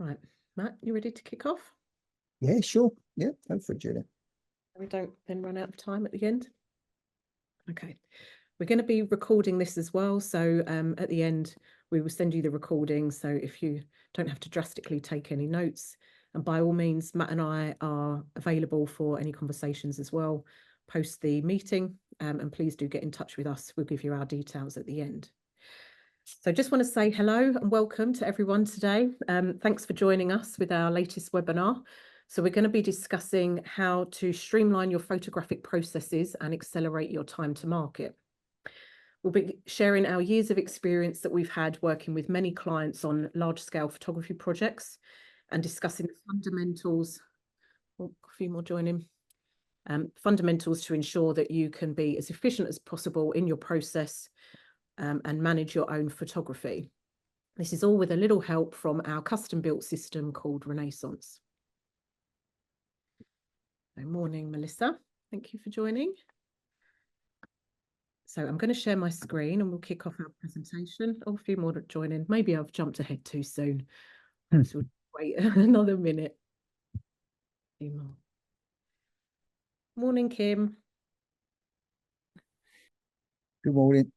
Right, Matt, you ready to kick off? Yeah, sure. Yeah, go for it, Julia. We don't then run out of time at the end. Okay, we're going to be recording this as well. So at the end, we will send you the recording. So if you don't have to drastically take any notes, and by all means, Matt and I are available for any conversations as well post the meeting. And please do get in touch with us. We'll give you our details at the end. So just want to say hello and welcome to everyone today. Thanks for joining us with our latest webinar. So we're going to be discussing how to streamline your photographic processes and accelerate your time to market. We'll be sharing our years of experience that we've had working with many clients on large-scale photography projects and discussing the fundamentals. Oh, a few more joining. Fundamentals to ensure that you can be as efficient as possible in your process and manage your own photography. This is all with a little help from our custom-built system called Renaissance. Good morning, Melissa. Thank you for joining. So I'm going to share my screen and we'll kick off our presentation. Oh, a few more to join in. Maybe I've jumped ahead too soon. So we'll wait another minute. A few more. Morning, Kim. Good morning.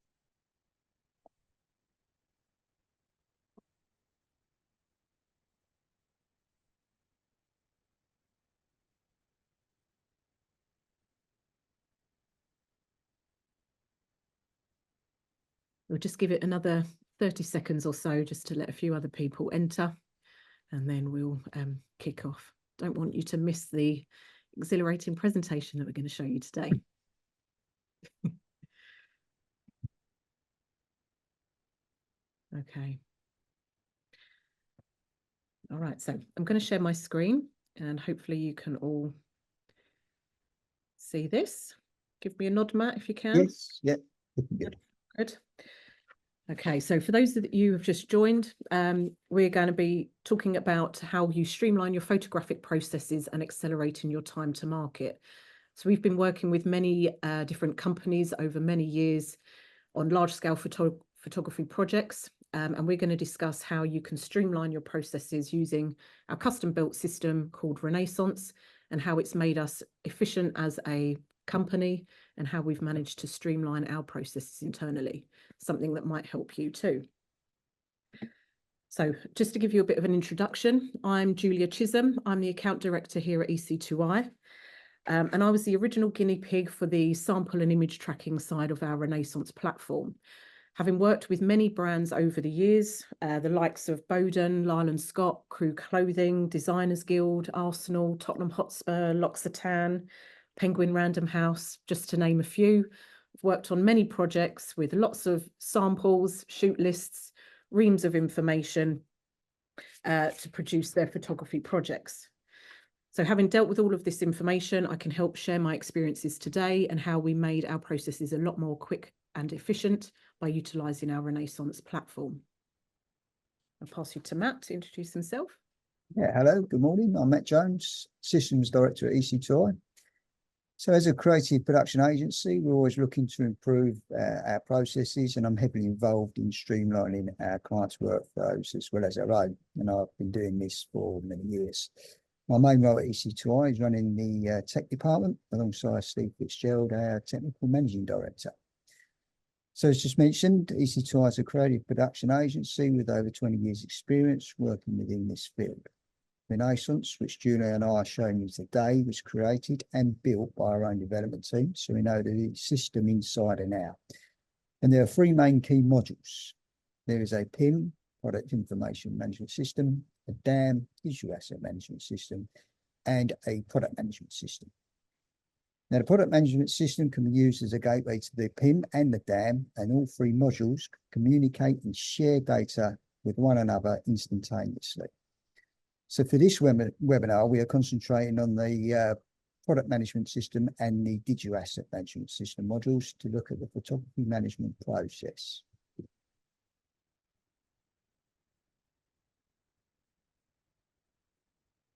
We'll just give it another 30 seconds or so just to let a few other people enter, and then we'll kick off. Don't want you to miss the exhilarating presentation that we're going to show you today. Okay. All right, so I'm going to share my screen and hopefully you can all see this. Give me a nod, Matt, if you can. Yes, yeah. Good. Okay, so for those of you who have just joined, we're going to be talking about how you streamline your photographic processes and accelerating your time to market. So we've been working with many different companies over many years on large-scale photography projects, and we're going to discuss how you can streamline your processes using our custom-built system called Renaissance and how it's made us efficient as a company and how we've managed to streamline our processes internally, something that might help you too. So just to give you a bit of an introduction, I'm Julia Chisholm. I'm the account director here at EC2I. And I was the original guinea pig for the sample and image tracking side of our Renaissance platform. Having worked with many brands over the years, the likes of Bowden, Lyle & Scott, Crew Clothing, Designers Guild, Arsenal, Tottenham Hotspur, L'Occitane, Penguin Random House, just to name a few. I've worked on many projects with lots of samples, shoot lists, reams of information to produce their photography projects. So having dealt with all of this information, I can help share my experiences today and how we made our processes a lot more quick and efficient by utilising our Renaissance platform. I'll pass you to Matt to introduce himself. Yeah, hello, good morning. I'm Matt Jones, Systems Director at EC2I. So as a creative production agency, we're always looking to improve our processes, and I'm heavily involved in streamlining our clients' workflows as well as our own. And I've been doing this for many years. My main role at EC2I is running the tech department alongside Steve Fitzgerald, our technical managing director. So as just mentioned, EC2I is a creative production agency with over 20 years experience working within this field. Renaissance, which Julia and I are showing you today, was created and built by our own development team, so we know the system inside and out. And there are three main key modules. There is a PIM, Product Information Management System, a DAM, Digital Asset Management System, and a Product Management System. Now, the Product Management System can be used as a gateway to the PIM and the DAM, and all three modules communicate and share data with one another instantaneously. So for this webinar, we are concentrating on the Product Management System and the Digital Asset Management System modules to look at the photography management process.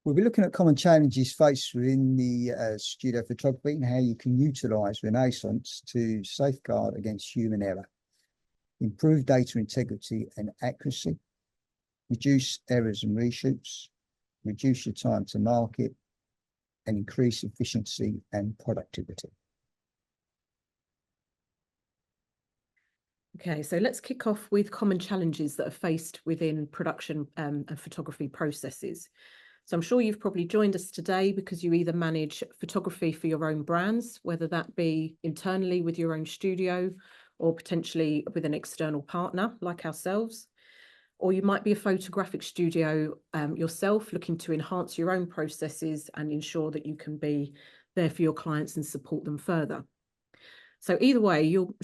We'll be looking at common challenges faced within the studio photography and how you can utilise Renaissance to safeguard against human error, improve data integrity and accuracy, reduce errors and reshoots, reduce your time to market, and increase efficiency and productivity. Okay, so let's kick off with common challenges that are faced within production and photography processes. So I'm sure you've probably joined us today because you either manage photography for your own brands, whether that be internally with your own studio or potentially with an external partner like ourselves, or you might be a photographic studio yourself looking to enhance your own processes and ensure that you can be there for your clients and support them further. So either way, you'll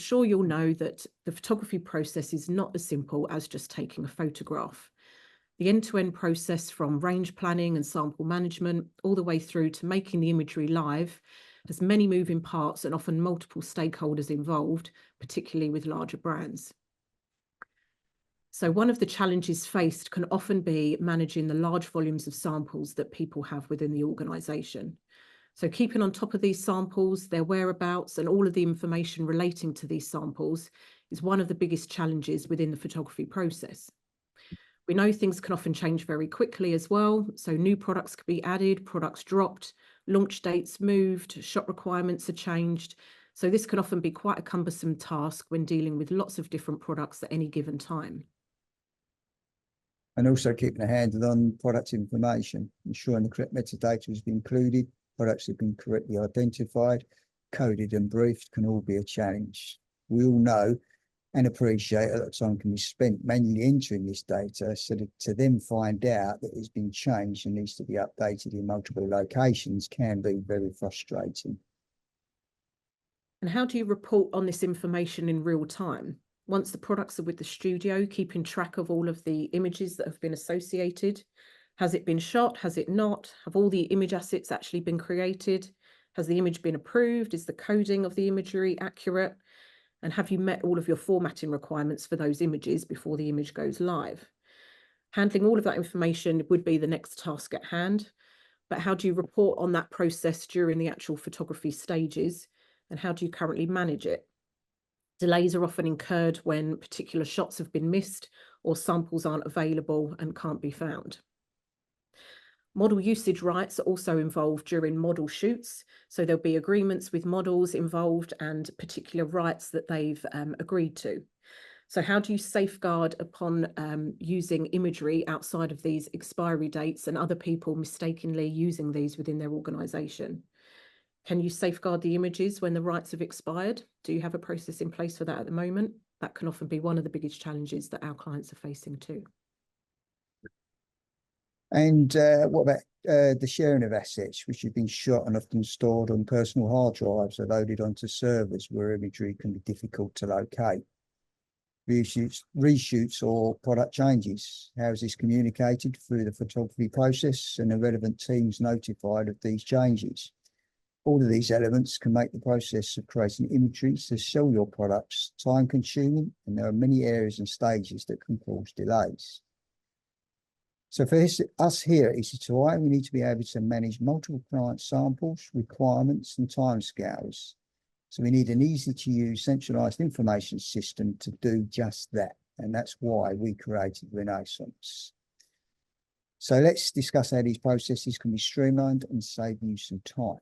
know that the photography process is not as simple as just taking a photograph. The end-to-end process from range planning and sample management all the way through to making the imagery live has many moving parts and often multiple stakeholders involved, particularly with larger brands. So one of the challenges faced can often be managing the large volumes of samples that people have within the organisation. So keeping on top of these samples, their whereabouts, and all of the information relating to these samples is one of the biggest challenges within the photography process. We know things can often change very quickly as well. So new products could be added, products dropped, launch dates moved, shot requirements are changed. So this can often be quite a cumbersome task when dealing with lots of different products at any given time. And also keeping a handle on product information, ensuring the correct metadata has been included, products have been correctly identified, coded and briefed can all be a challenge. We all know and appreciate a lot of time can be spent manually entering this data, so to then find out that it's been changed and needs to be updated in multiple locations can be very frustrating. And how do you report on this information in real time? Once the products are with the studio, keeping track of all of the images that have been associated. Has it been shot? Has it not? Have all the image assets actually been created? Has the image been approved? Is the coding of the imagery accurate? And have you met all of your formatting requirements for those images before the image goes live? Handling all of that information would be the next task at hand. But how do you report on that process during the actual photography stages? And how do you currently manage it? Delays are often incurred when particular shots have been missed or samples aren't available and can't be found. Model usage rights are also involved during model shoots. So there'll be agreements with models involved and particular rights that they've agreed to. So how do you safeguard upon using imagery outside of these expiry dates and other people mistakenly using these within their organisation? Can you safeguard the images when the rights have expired? Do you have a process in place for that at the moment? That can often be one of the biggest challenges that our clients are facing too. And what about the sharing of assets, which have been shot and often stored on personal hard drives or loaded onto servers where imagery can be difficult to locate? Reshoots or product changes. How is this communicated through the photography process and the relevant teams notified of these changes? All of these elements can make the process of creating imageries to sell your products time-consuming, and there are many areas and stages that can cause delays. So for us here at EC2I, we need to be able to manage multiple client samples, requirements, and timescales. So we need an easy-to-use centralized information system to do just that, and that's why we created Renaissance. So let's discuss how these processes can be streamlined and save you some time.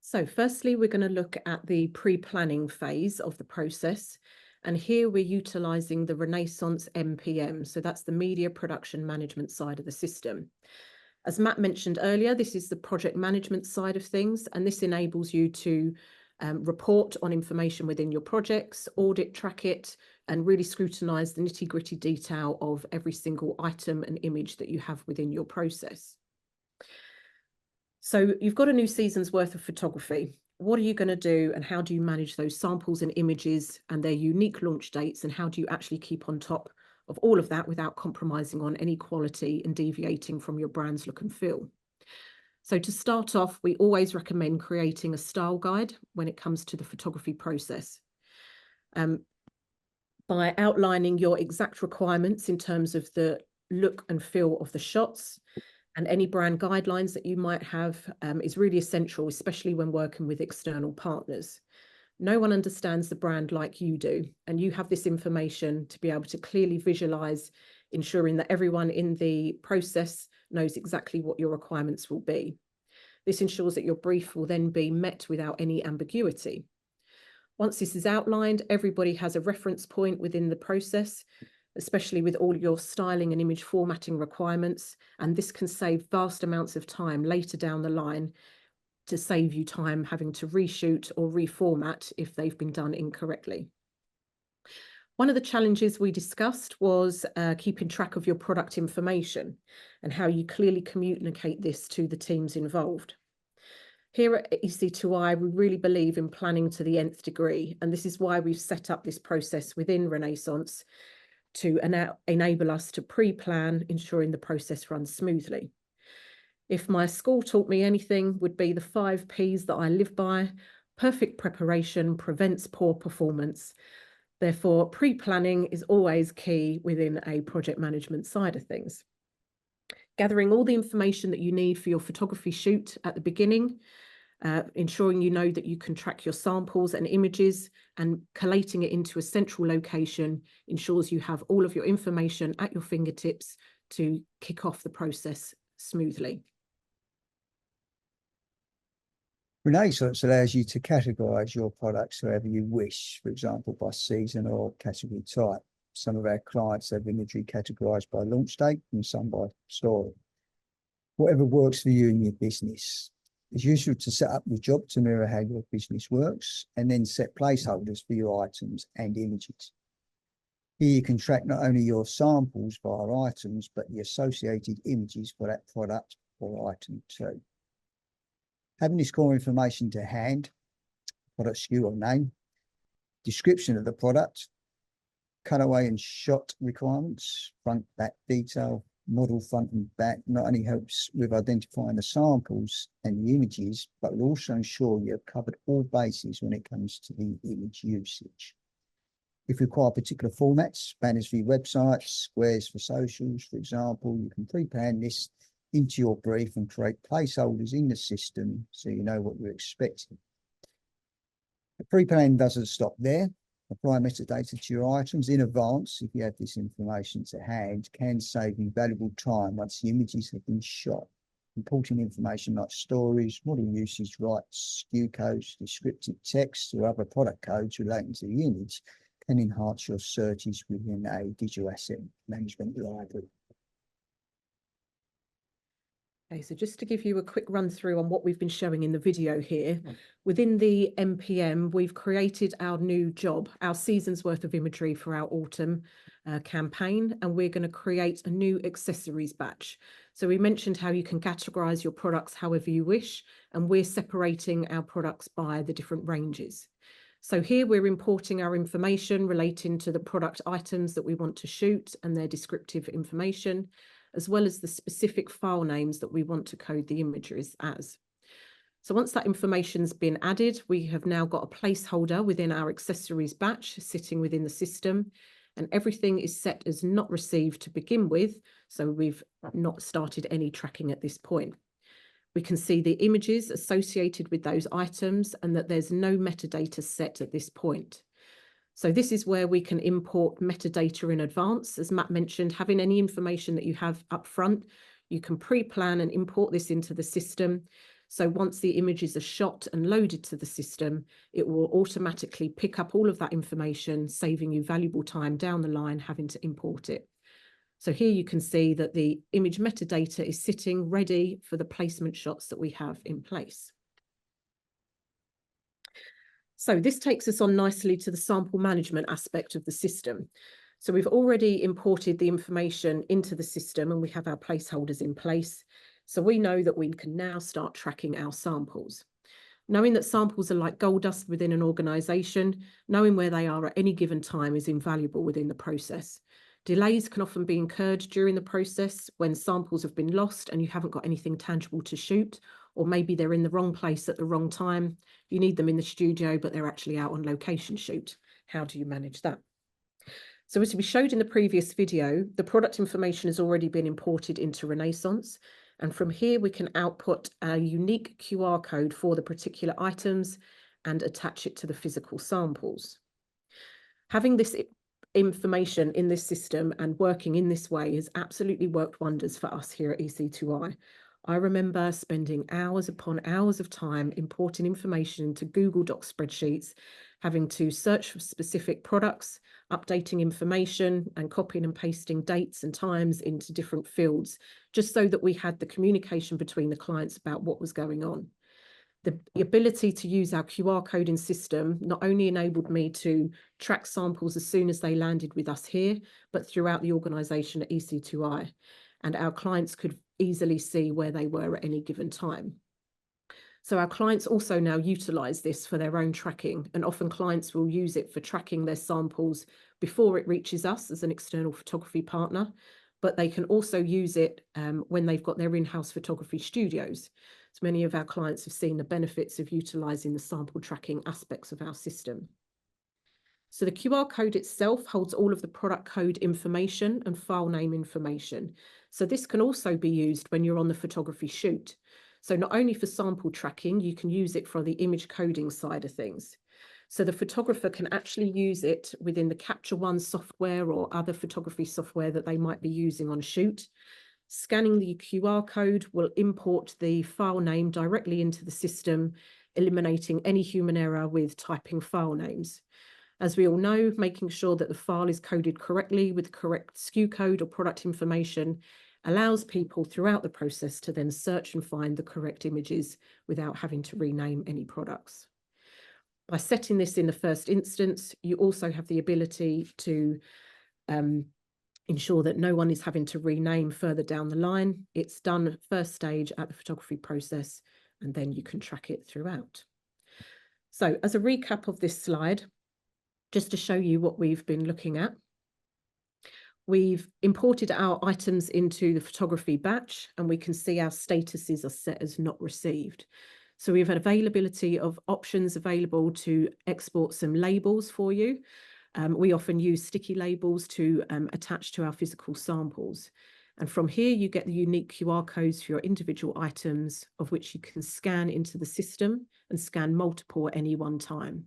So firstly, we're going to look at the pre-planning phase of the process. And here we're utilising the Renaissance MPM. So that's the media production management side of the system. As Matt mentioned earlier, this is the project management side of things, and this enables you to report on information within your projects, audit, track it, and really scrutinise the nitty-gritty detail of every single item and image that you have within your process. So you've got a new season's worth of photography. What are you going to do, and how do you manage those samples and images and their unique launch dates, and how do you actually keep on top of all of that without compromising on any quality and deviating from your brand's look and feel? So to start off, we always recommend creating a style guide when it comes to the photography process. By outlining your exact requirements in terms of the look and feel of the shots, and any brand guidelines that you might have is really essential, especially when working with external partners. No one understands the brand like you do, and you have this information to be able to clearly visualize, ensuring that everyone in the process knows exactly what your requirements will be. This ensures that your brief will then be met without any ambiguity. Once this is outlined, everybody has a reference point within the process, especially with all your styling and image formatting requirements, and this can save vast amounts of time later down the line to save you time having to reshoot or reformat if they've been done incorrectly. One of the challenges we discussed was keeping track of your product information and how you clearly communicate this to the teams involved. Here at EC2I, we really believe in planning to the nth degree, and this is why we've set up this process within Renaissance to enable us to pre-plan, ensuring the process runs smoothly. If my school taught me anything, would be the 5 Ps that I live by. Perfect preparation prevents poor performance. Therefore, pre-planning is always key within a project management side of things. Gathering all the information that you need for your photography shoot at the beginning, ensuring you know that you can track your samples and images, and collating it into a central location ensures you have all of your information at your fingertips to kick off the process smoothly. Renaissance allows you to categorize your products however you wish, for example, by season or category type. Some of our clients have imagery categorized by launch date and some by story. Whatever works for you and your business. It's useful to set up your job to mirror how your business works and then set placeholders for your items and images. Here you can track not only your samples via items, but the associated images for that product or item too. Having this core information to hand, product SKU or name, description of the product, cutaway and shot requirements, front, back detail, model front and back, not only helps with identifying the samples and the images, but will also ensure you have covered all bases when it comes to the image usage. If you require particular formats, banners for your websites, squares for socials, for example, you can pre-plan this into your brief and create placeholders in the system so you know what you're expecting. The pre-plan doesn't stop there. Apply metadata to your items in advance if you have this information to hand can save you valuable time once the images have been shot. Importing information like stories, model usage rights, SKU codes, descriptive text or other product codes relating to the image can enhance your searches within a digital asset management library. Okay, so just to give you a quick run through on what we've been showing in the video here, within the MPM, we've created our new job, our season's worth of imagery for our autumn campaign, and we're going to create a new accessories batch. So we mentioned how you can categorize your products however you wish, and we're separating our products by the different ranges. So here we're importing our information relating to the product items that we want to shoot and their descriptive information, as well as the specific file names that we want to code the images as. So once that information's been added, we have now got a placeholder within our accessories batch sitting within the system, and everything is set as not received to begin with, so we've not started any tracking at this point. We can see the images associated with those items and that there's no metadata set at this point. So this is where we can import metadata in advance. As Matt mentioned, having any information that you have up front, you can pre-plan and import this into the system. So once the images are shot and loaded to the system, it will automatically pick up all of that information, saving you valuable time down the line having to import it. So here you can see that the image metadata is sitting ready for the placement shots that we have in place. So this takes us on nicely to the sample management aspect of the system. So we've already imported the information into the system and we have our placeholders in place. So we know that we can now start tracking our samples. Knowing that samples are like gold dust within an organisation, knowing where they are at any given time is invaluable within the process. Delays can often be incurred during the process when samples have been lost and you haven't got anything tangible to shoot, or maybe they're in the wrong place at the wrong time. You need them in the studio, but they're actually out on location shoot. How do you manage that? So as we showed in the previous video, the product information has already been imported into Renaissance. And from here, we can output a unique QR code for the particular items and attach it to the physical samples. Having this information in this system and working in this way has absolutely worked wonders for us here at EC2I. I remember spending hours upon hours of time importing information into Google Docs spreadsheets, having to search for specific products, updating information and copying and pasting dates and times into different fields, just so that we had the communication between the clients about what was going on. The ability to use our QR coding system not only enabled me to track samples as soon as they landed with us here, but throughout the organisation at EC2I, and our clients could easily see where they were at any given time. So our clients also now utilise this for their own tracking, and often clients will use it for tracking their samples before it reaches us as an external photography partner, but they can also use it when they've got their in-house photography studios. So many of our clients have seen the benefits of utilising the sample tracking aspects of our system. So the QR code itself holds all of the product code information and file name information. So this can also be used when you're on the photography shoot. So not only for sample tracking, you can use it for the image coding side of things. So the photographer can actually use it within the Capture One software or other photography software that they might be using on shoot. Scanning the QR code will import the file name directly into the system, eliminating any human error with typing file names. As we all know, making sure that the file is coded correctly with the correct SKU code or product information allows people throughout the process to then search and find the correct images without having to rename any products. By setting this in the first instance, you also have the ability to ensure that no one is having to rename further down the line. It's done first stage at the photography process, and then you can track it throughout. So as a recap of this slide, just to show you what we've been looking at, we've imported our items into the photography batch, and we can see our statuses are set as not received. So we've had availability of options available to export some labels for you. We often use sticky labels to attach to our physical samples. And from here, you get the unique QR codes for your individual items, of which you can scan into the system and scan multiple at any one time.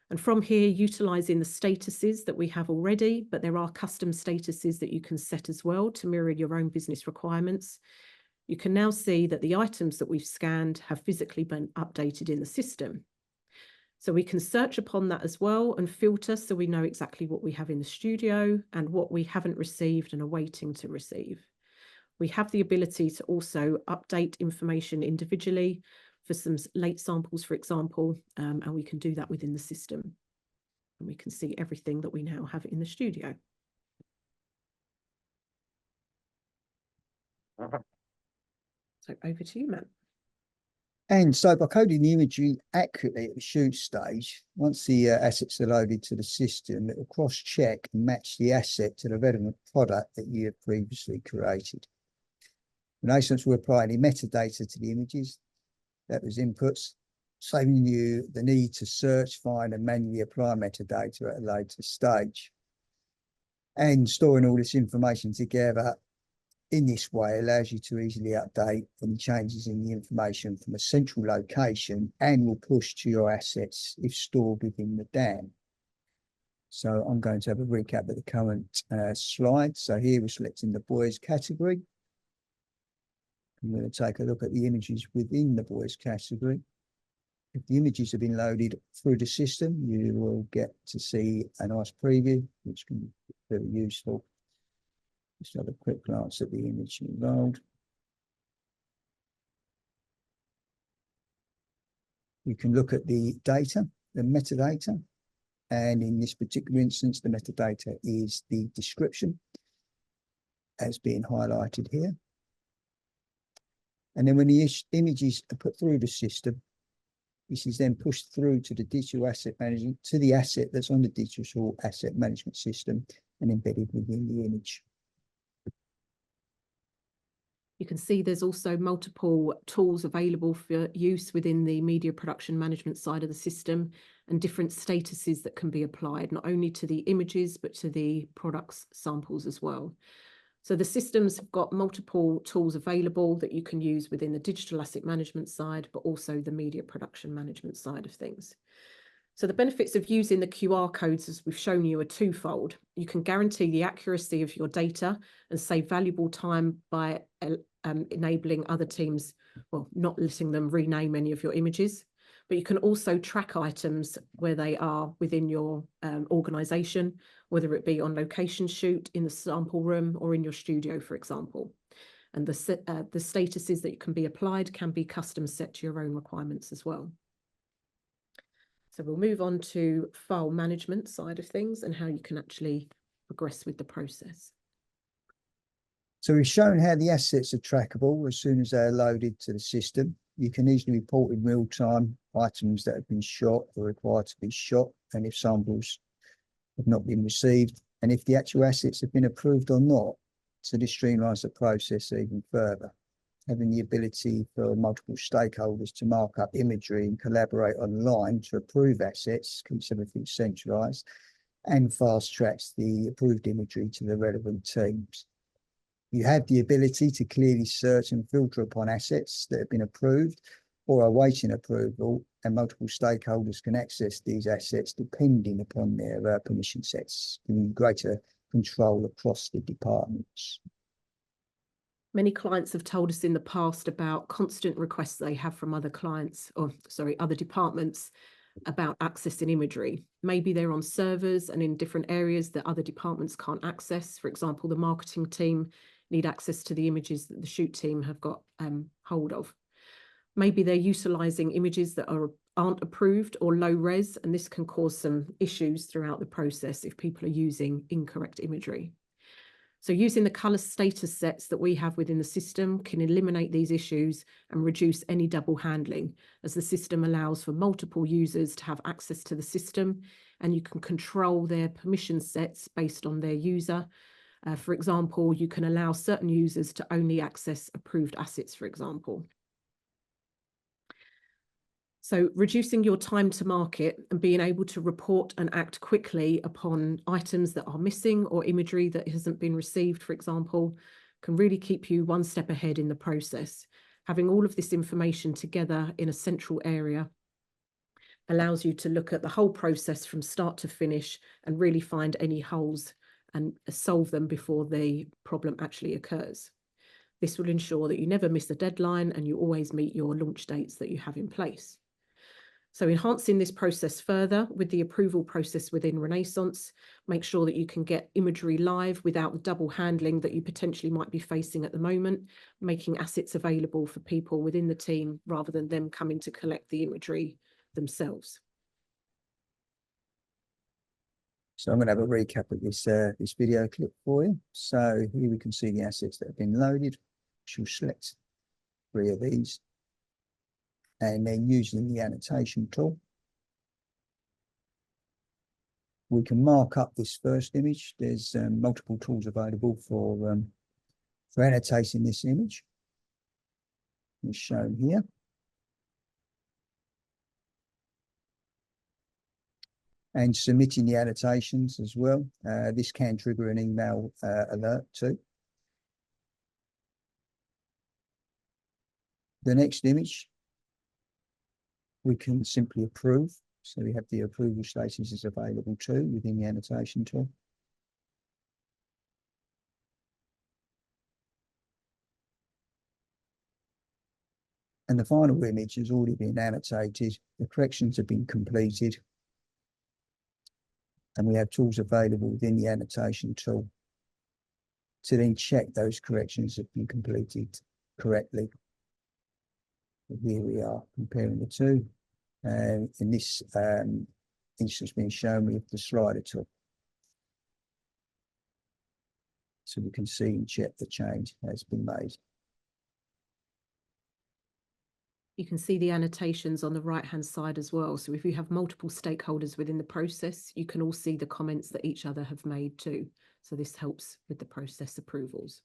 And from here, utilising the statuses that we have already, but there are custom statuses that you can set as well to mirror your own business requirements. You can now see that the items that we've scanned have physically been updated in the system. So we can search upon that as well and filter so we know exactly what we have in the studio and what we haven't received and are waiting to receive. We have the ability to also update information individually for some late samples, for example, and we can do that within the system. And we can see everything that we now have in the studio. So over to you, Matt. And so by coding the imagery accurately at the shoot stage, once the assets are loaded to the system, it will cross-check and match the asset to the relevant product that you have previously created. In essence, we'll apply any metadata to the images that was inputs, saving you the need to search, find, and manually apply metadata at a later stage. And storing all this information together in this way allows you to easily update any changes in the information from a central location and will push to your assets if stored within the DAM. So I'm going to have a recap of the current slide. So here we're selecting the boys category. I'm going to take a look at the images within the boys category. If the images have been loaded through the system, you will get to see a nice preview, which can be very useful. Just have a quick glance at the image involved. You can look at the data, the metadata, and in this particular instance, the metadata is the description as being highlighted here. And then when the images are put through the system, this is then pushed through to the digital asset management, to the asset that's on the digital asset management system and embedded within the image. You can see there's also multiple tools available for use within the media production management side of the system and different statuses that can be applied, not only to the images, but to the products samples as well. So the systems have got multiple tools available that you can use within the digital asset management side, but also the media production management side of things. So the benefits of using the QR codes, as we've shown you, are twofold. You can guarantee the accuracy of your data and save valuable time by enabling other teams, well, not letting them rename any of your images, but you can also track items where they are within your organisation, whether it be on location shoot, in the sample room, or in your studio, for example. And the statuses that can be applied can be custom set to your own requirements as well. So we'll move on to file management side of things and how you can actually progress with the process. So we've shown how the assets are trackable as soon as they're loaded to the system. You can easily report in real time items that have been shot or required to be shot, and if samples have not been received, and if the actual assets have been approved or not. So this streamlines the process even further. Having the ability for multiple stakeholders to mark up imagery and collaborate online to approve assets keeps everything centralised and fast tracks the approved imagery to the relevant teams. You have the ability to clearly search and filter upon assets that have been approved or are awaiting approval, and multiple stakeholders can access these assets depending upon their permission sets, giving greater control across the departments. Many clients have told us in the past about constant requests they have from other other departments about accessing imagery. Maybe they're on servers and in different areas that other departments can't access. For example, the marketing team need access to the images that the shoot team have got hold of. Maybe they're utilising images that aren't approved or low res, and this can cause some issues throughout the process if people are using incorrect imagery. So using the colour status sets that we have within the system can eliminate these issues and reduce any double handling, as the system allows for multiple users to have access to the system, and you can control their permission sets based on their user. For example, you can allow certain users to only access approved assets, for example. So reducing your time to market and being able to report and act quickly upon items that are missing or imagery that hasn't been received, for example, can really keep you one step ahead in the process. Having all of this information together in a central area allows you to look at the whole process from start to finish and really find any holes and solve them before the problem actually occurs. This will ensure that you never miss a deadline and you always meet your launch dates that you have in place. So enhancing this process further with the approval process within Renaissance, make sure that you can get imagery live without the double handling that you potentially might be facing at the moment, making assets available for people within the team rather than them coming to collect the imagery themselves. So I'm going to have a recap of this video clip for you. So here we can see the assets that have been loaded. She'll select 3 of these. And then using the annotation tool, we can mark up this first image. There's multiple tools available for annotating this image. It's shown here. And submitting the annotations as well. This can trigger an email alert too. The next image, we can simply approve. So we have the approval statuses available too within the annotation tool. And the final image has already been annotated. The corrections have been completed. And we have tools available within the annotation tool to then check those corrections have been completed correctly. Here we are comparing the two. In this instance being shown with the slider tool. So we can see and check the change has been made. You can see the annotations on the right-hand side as well. So if you have multiple stakeholders within the process, you can all see the comments that each other have made too. So this helps with the process approvals.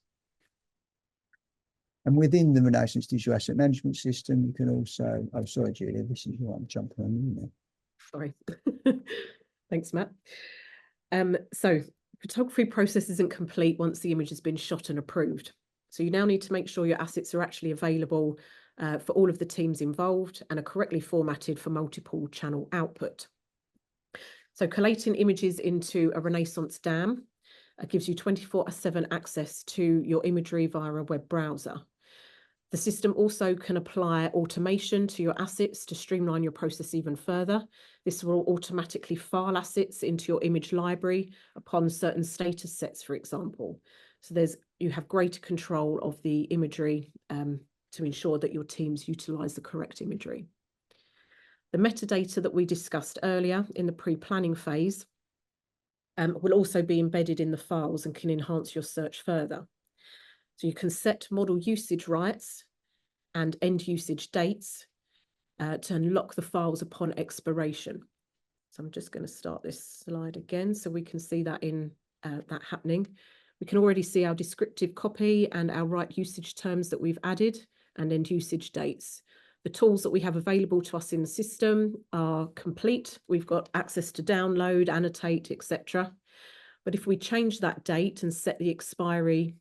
And within the Renaissance Digital Asset Management System, you can also, oh, sorry, Julia, this is what I'm jumping on you now. Sorry. Thanks, Matt. So Photography process isn't complete once the image has been shot and approved. So you now need to make sure your assets are actually available for all of the teams involved and are correctly formatted for multiple channel output. So collating images into a Renaissance DAM gives you 24/7 access to your imagery via a web browser. The system also can apply automation to your assets to streamline your process even further. This will automatically file assets into your image library upon certain status sets, for example. So you have greater control of the imagery to ensure that your teams utilize the correct imagery. The metadata that we discussed earlier in the pre-planning phase will also be embedded in the files and can enhance your search further. So you can set model usage rights and end usage dates to unlock the files upon expiration. So I'm just going to start this slide again so we can see that in that happening. We can already see our descriptive copy and our right usage terms that we've added and end usage dates. The tools that we have available to us in the system are complete. We've got access to download, annotate, etc. But if we change that date and set the expiry,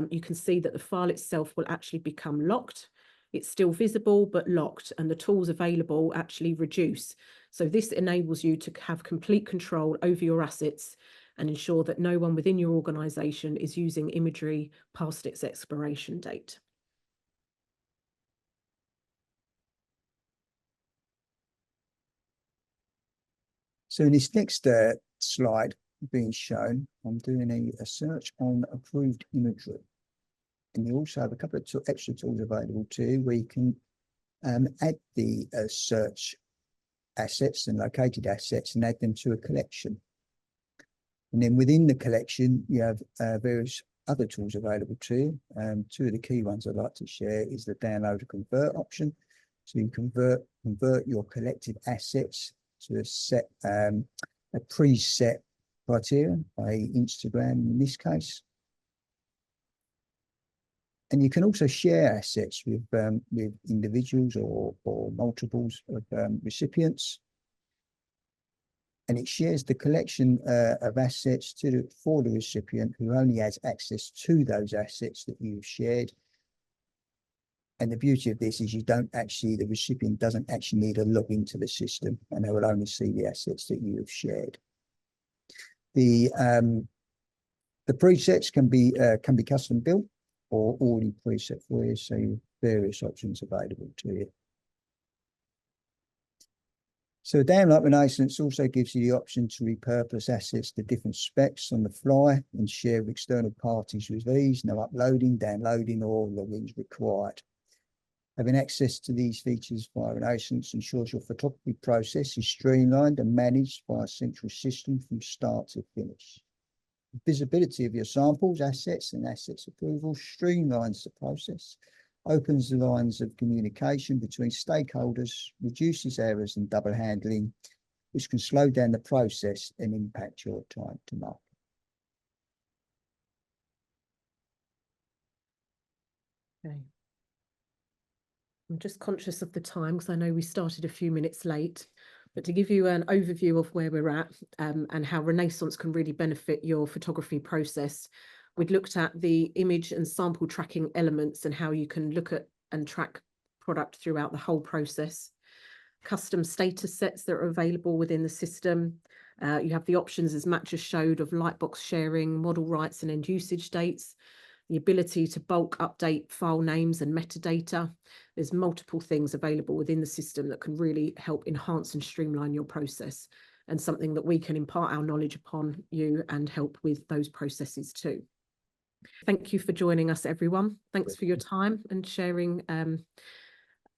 you can see that the file itself will actually become locked. It's still visible, but locked, and the tools available actually reduce. So this enables you to have complete control over your assets and ensure that no one within your organisation is using imagery past its expiration date. So in this next slide being shown, I'm doing a search on approved imagery. And you also have a couple of extra tools available too, where you can add the search assets and located assets and add them to a collection. And then within the collection, you have various other tools available too. Two of the key ones I'd like to share is the download and convert option. So you convert your collected assets to a set, a preset criteria by Instagram in this case. And you can also share assets with individuals or multiples of recipients. And it shares the collection of assets for the recipient who only has access to those assets that you've shared. And the beauty of this is the recipient doesn't actually need to log into the system, and they will only see the assets that you have shared. The presets can be custom built or already preset for you, so you have various options available to you. So download Renaissance also gives you the option to repurpose assets to different specs on the fly and share with external parties with ease. No uploading, downloading, or logins required. Having access to these features via Renaissance ensures your photography process is streamlined and managed by a central system from start to finish. Visibility of your samples, assets, and assets approval streamlines the process, opens the lines of communication between stakeholders, reduces errors and double handling, which can slow down the process and impact your time to market. Okay. I'm just conscious of the time because I know we started a few minutes late. But to give you an overview of where we're at and how Renaissance can really benefit your photography process, we'd looked at the image and sample tracking elements and how you can look at and track product throughout the whole process. Custom status sets that are available within the system. You have the options, as Matt just showed, of lightbox sharing, model rights and end usage dates. The ability to bulk update file names and metadata. There's multiple things available within the system that can really help enhance and streamline your process, and something that we can impart our knowledge upon you and help with those processes too. Thank you for joining us, everyone. Thanks for your time and sharing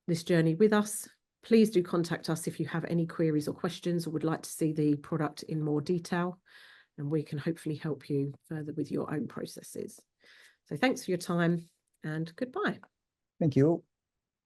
this journey with us. Please do contact us if you have any queries or questions or would like to see the product in more detail, and we can hopefully help you further with your own processes. So thanks for your time and goodbye. Thank you all.